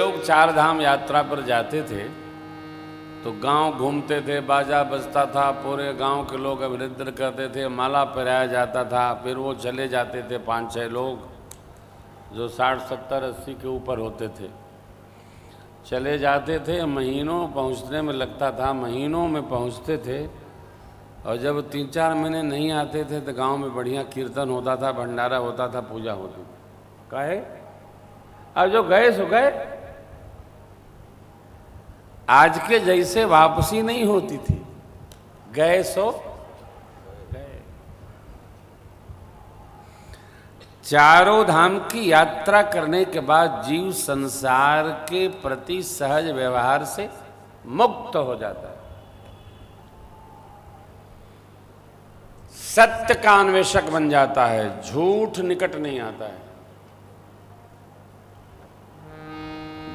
लोग चार धाम यात्रा पर जाते थे तो गांव घूमते थे, बाजा बजता था, पूरे गांव के लोग अभिनृत्य करते थे, माला पहनाया जाता था। फिर वो चले जाते थे 5-6 लोग जो 60, 70, 80 के ऊपर होते थे, चले जाते थे। महीनों पहुंचने में लगता था, महीनों में पहुंचते थे। और जब 3-4 महीने नहीं आते थे तो गांव में बढ़िया कीर्तन होता था, भंडारा होता था, पूजा होती थी। काहे? अब जो गए सो गए। आज के जैसे वापसी नहीं होती थी, गए सो गए। चारों धाम की यात्रा करने के बाद जीव संसार के प्रति सहज व्यवहार से मुक्त हो जाता है, सत्य का अन्वेषक बन जाता है, झूठ निकट नहीं आता है।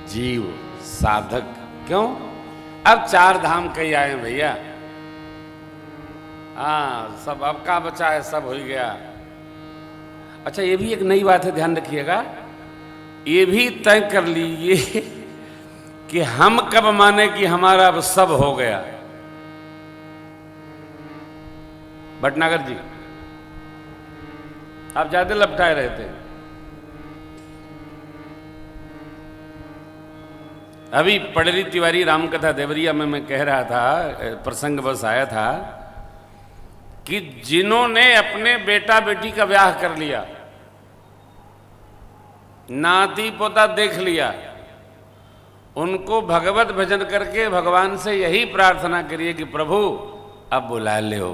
जीव साधक क्यों? अब 4 धाम कहीं आए भैया। हाँ, सब अब का बचा है, सब हो गया। अच्छा, ये भी एक नई बात है, ध्यान रखिएगा। ये भी तय कर लीजिए कि हम कब माने कि हमारा अब सब हो गया। भटनागर जी, आप ज्यादा लपटाए रहते हैं। अभी पड़री तिवारी रामकथा देवरिया में मैं कह रहा था, प्रसंग बस आया था कि जिन्होंने अपने बेटा बेटी का ब्याह कर लिया, नाती पोता देख लिया, उनको भगवत भजन करके भगवान से यही प्रार्थना करिए कि प्रभु अब बुला ले हो।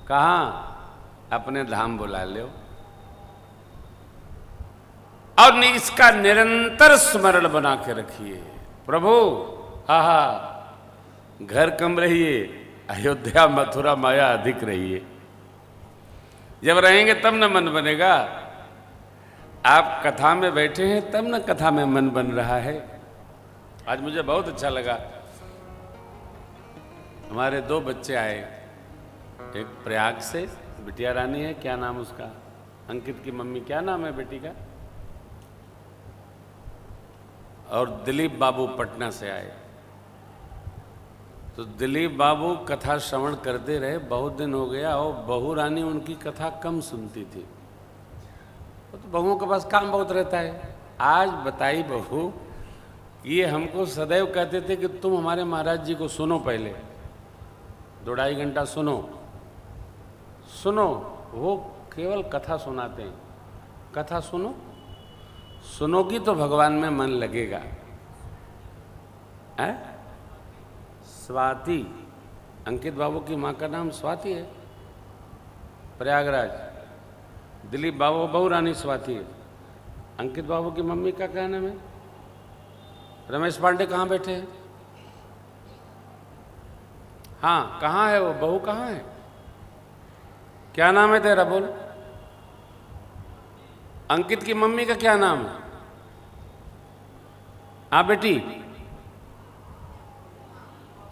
कहाँ? अपने धाम बुला ले हो। और इसका निरंतर स्मरण बना के रखिए, प्रभु आहा घर कम रहिए, अयोध्या मथुरा माया अधिक रहिए। जब रहेंगे तब न मन बनेगा। आप कथा में बैठे हैं तब न कथा में मन बन रहा है। आज मुझे बहुत अच्छा लगा, हमारे 2 बच्चे आए, एक प्रयाग से, बिटिया रानी है, क्या नाम उसका, अंकित की मम्मी, क्या नाम है बेटी का, और दिलीप बाबू पटना से आए। तो दिलीप बाबू कथा श्रवण करते रहे, बहुत दिन हो गया, और बहू रानी उनकी कथा कम सुनती थी। तो बहुओं के पास काम बहुत रहता है। आज बताई बहू, ये हमको सदैव कहते थे कि तुम हमारे महाराज जी को सुनो, पहले 2-2.5 घंटा सुनो। वो केवल कथा सुनाते हैं। कथा सुनोगी तो भगवान में मन लगेगा। स्वाति, अंकित बाबू की माँ का नाम स्वाति है, प्रयागराज। दिलीप बाबू बहू रानी स्वाति है। अंकित बाबू की मम्मी का क्या नाम है? रमेश पांडे कहाँ बैठे हैं? हाँ, कहाँ है वो बहू, कहाँ है? क्या नाम है तेरा, बोल। अंकित की मम्मी का क्या नाम है? हाँ बेटी,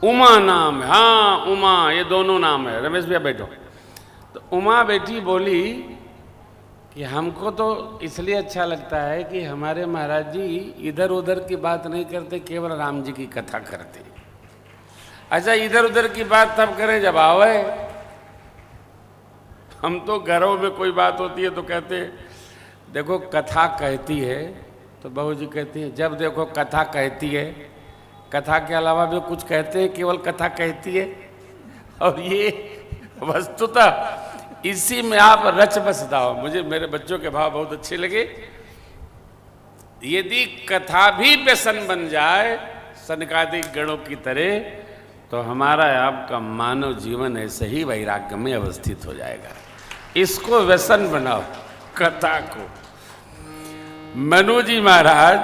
उमा नाम है। हाँ उमा, ये दोनों नाम है। रमेश भैया बैठो। तो उमा बेटी बोली कि हमको तो इसलिए अच्छा लगता है कि हमारे महाराज जी इधर उधर की बात नहीं करते, केवल राम जी की कथा करते। अच्छा, इधर उधर की बात तब करें जब आवे। हम तो घरों में कोई बात होती है तो कहते देखो कथा कहती है, तो बहू जी कहती है जब देखो कथा कहती है, कथा के अलावा भी कुछ कहते हैं, केवल कथा कहती है। और ये वस्तुतः इसी में आप रच बस जाओ। मुझे मेरे बच्चों के भाव बहुत अच्छे लगे। यदि कथा भी व्यसन बन जाए सनकादिक गणों की तरह, तो हमारा आपका मानव जीवन ऐसे ही वैराग्य में अवस्थित हो जाएगा। इसको व्यसन बनाओ, कथा को। मनु जी महाराज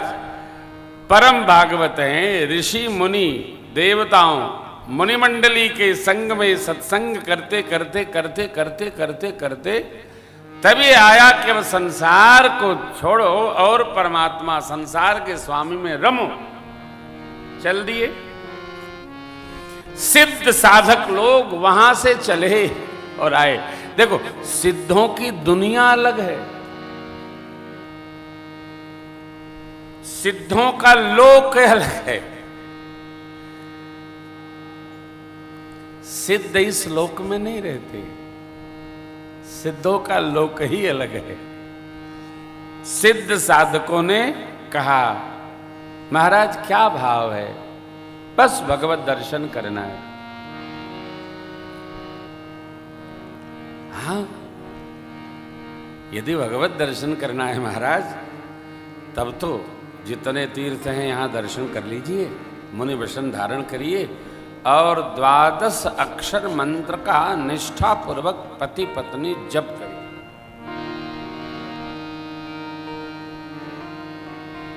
परम भागवत हैं, ऋषि मुनि देवताओं मुनिमंडली के संग में सत्संग करते करते करते करते करते करते तभी आया कि अब संसार को छोड़ो और परमात्मा संसार के स्वामी में रमो। चल दिए। सिद्ध साधक लोग वहां से चले और आए। देखो, सिद्धों की दुनिया अलग है। सिद्धों का लोक अलग है। सिद्ध इस लोक में नहीं रहते, सिद्धों का लोक ही अलग है। सिद्ध साधकों ने कहा महाराज क्या भाव है, बस भगवत दर्शन करना है। हाँ, यदि भगवत दर्शन करना है महाराज, तब तो जितने तीर्थ हैं यहां दर्शन कर लीजिए, मुनि वसन धारण करिए और 12 अक्षर मंत्र का निष्ठा पूर्वक पति पत्नी जप करिए।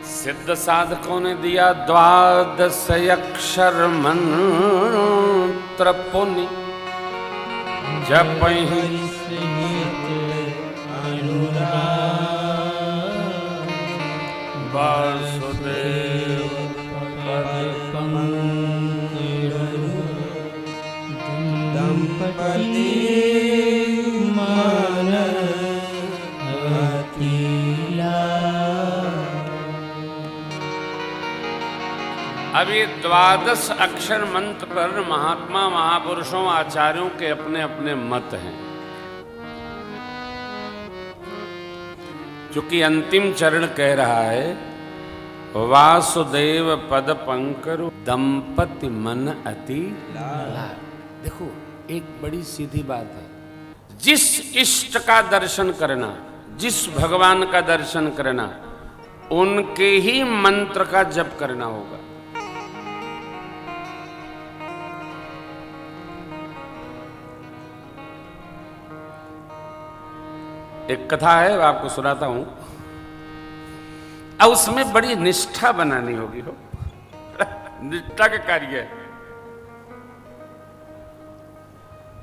सिद्ध साधकों ने दिया 12 अक्षर मंत्र पुनि जपहि वासुदेव दंपति मान अब ये 12 अक्षर मंत्र पर महात्मा महापुरुषों आचार्यों के अपने अपने मत हैं। चूंकि अंतिम चरण कह रहा है वासुदेव पद पंकरु दंपति मन अति लाल। देखो एक बड़ी सीधी बात है, जिस इष्ट का दर्शन करना, जिस भगवान का दर्शन करना, उनके ही मंत्र का जप करना होगा। एक कथा है, वो आपको सुनाता हूं, और उसमें बड़ी निष्ठा बनानी होगी हो निष्ठा का कार्य है।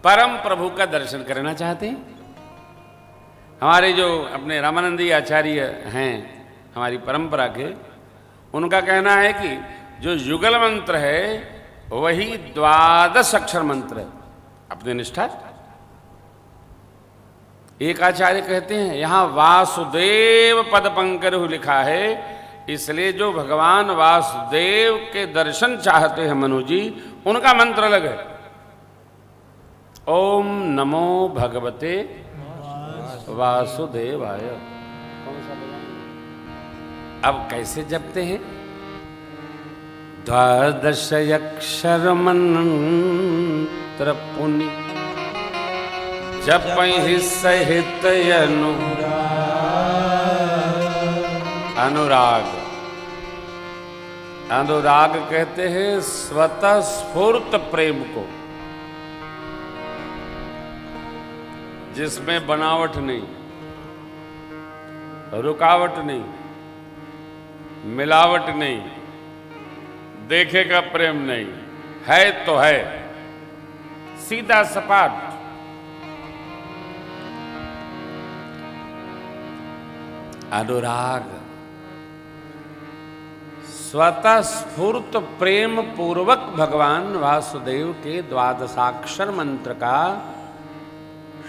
परम प्रभु का दर्शन करना चाहते हैं। हमारे जो अपने रामानंदी आचार्य हैं हमारी परंपरा के, उनका कहना है कि जो युगल मंत्र है वही 12 अक्षर मंत्र है। अपनी निष्ठा एक आचार्य कहते हैं यहां वासुदेव पद पंकरु लिखा है, इसलिए जो भगवान वासुदेव के दर्शन चाहते हैं मनु जी, उनका मंत्र अलग है। ओम नमो भगवते वासुदेवाय। कौन सा लगाएंगे? अब कैसे जपते हैं? 12 अक्षर मंत्र पुनि जपहि सहित अनुराग। अनुराग कहते हैं स्वतः स्फूर्त प्रेम को, जिसमें बनावट नहीं, रुकावट नहीं, मिलावट नहीं, देखे का प्रेम नहीं, है तो है, सीधा सपाट। अनुराग स्वतः स्फूर्त प्रेम पूर्वक भगवान वासुदेव के 12 मंत्र का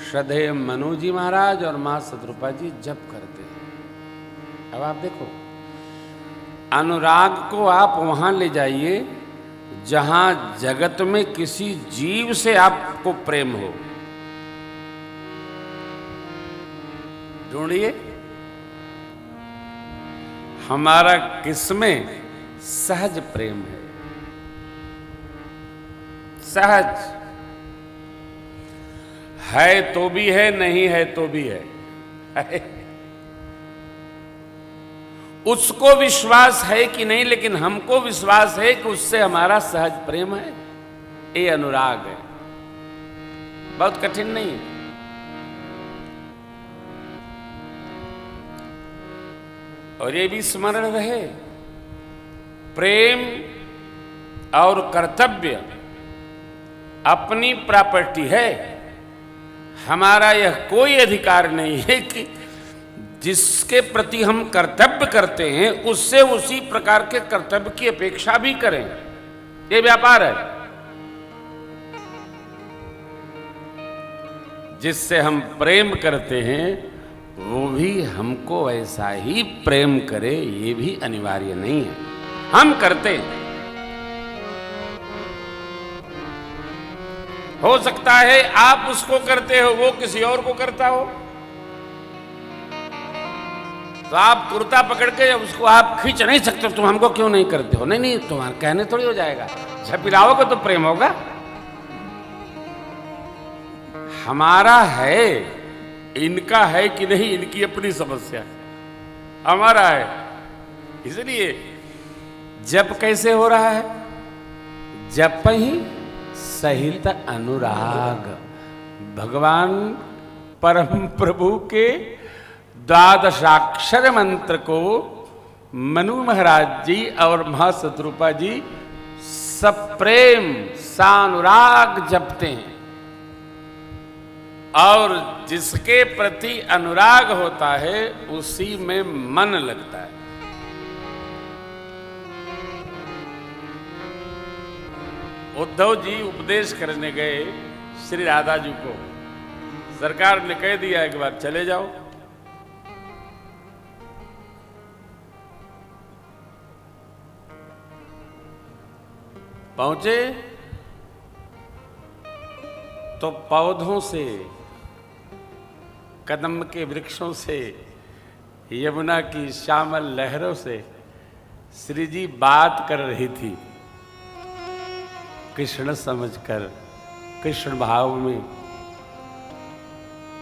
श्रद्धेय मनु जी महाराज और मां सतरूपा जी जप करते हैं। अब आप देखो, अनुराग को आप वहां ले जाइए जहां जगत में किसी जीव से आपको प्रेम हो। ढूंढिए हमारा किसमें सहज प्रेम है। सहज है तो भी है, नहीं है तो भी है। उसको विश्वास है कि नहीं, लेकिन हमको विश्वास है कि उससे हमारा सहज प्रेम है। ये अनुराग है, बहुत कठिन नहीं है। और ये भी स्मरण रहे, प्रेम और कर्तव्य अपनी प्रॉपर्टी है। हमारा यह कोई अधिकार नहीं है कि जिसके प्रति हम कर्तव्य करते हैं उससे उसी प्रकार के कर्तव्य की अपेक्षा भी करें। ये व्यापार है। जिससे हम प्रेम करते हैं वो भी हमको ऐसा ही प्रेम करे, ये भी अनिवार्य नहीं है। हम करते हैं, हो सकता है आप उसको करते हो, वो किसी और को करता हो, तो आप कुर्ता पकड़ के उसको आप खींच नहीं सकते, तुम हमको क्यों नहीं करते हो? नहीं नहीं, तुम्हारे कहने थोड़ी हो जाएगा, झपिलाओगे तो प्रेम होगा। हमारा है, इनका है कि नहीं, इनकी अपनी समस्या, हमारा है। इसलिए जप कैसे हो रहा है? जप ही सहित अनुराग, भगवान परम प्रभु के द्वादशाक्षर मंत्र को मनु महाराज जी और महाशत्रुपा जी सप्रेम सानुराग जपते हैं, और जिसके प्रति अनुराग होता है उसी में मन लगता है। उद्धव जी उपदेश करने गए श्री राधा जी को, सरकार ने कह दिया एक बार चले जाओ। पहुंचे तो पौधों से, कदम के वृक्षों से, यमुना की श्यामल लहरों से श्री जी बात कर रही थी, कृष्ण समझकर, कृष्ण भाव में।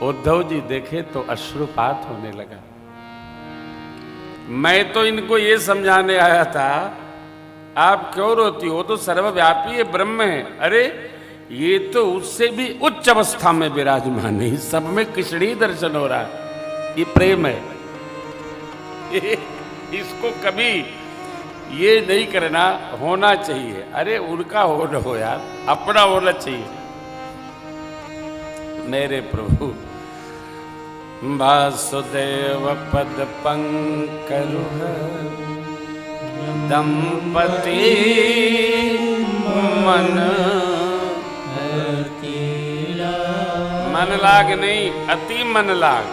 उद्धव जी देखे तो अश्रुपात होने लगा। मैं तो इनको ये समझाने आया था, आप क्यों रोती हो, तो सर्वव्यापी है, ब्रह्म है। अरे ये तो उससे भी उच्च अवस्था में विराजमान है, सब में कृष्ण ही दर्शन हो रहा है, ये प्रेम है। इसको कभी ये नहीं करना, होना चाहिए। अरे उनका हो यार, अपना होना चाहिए। मेरे प्रभु वासुदेव पद पंकरुह दंपति मन लाग नहीं, अति मन लाग।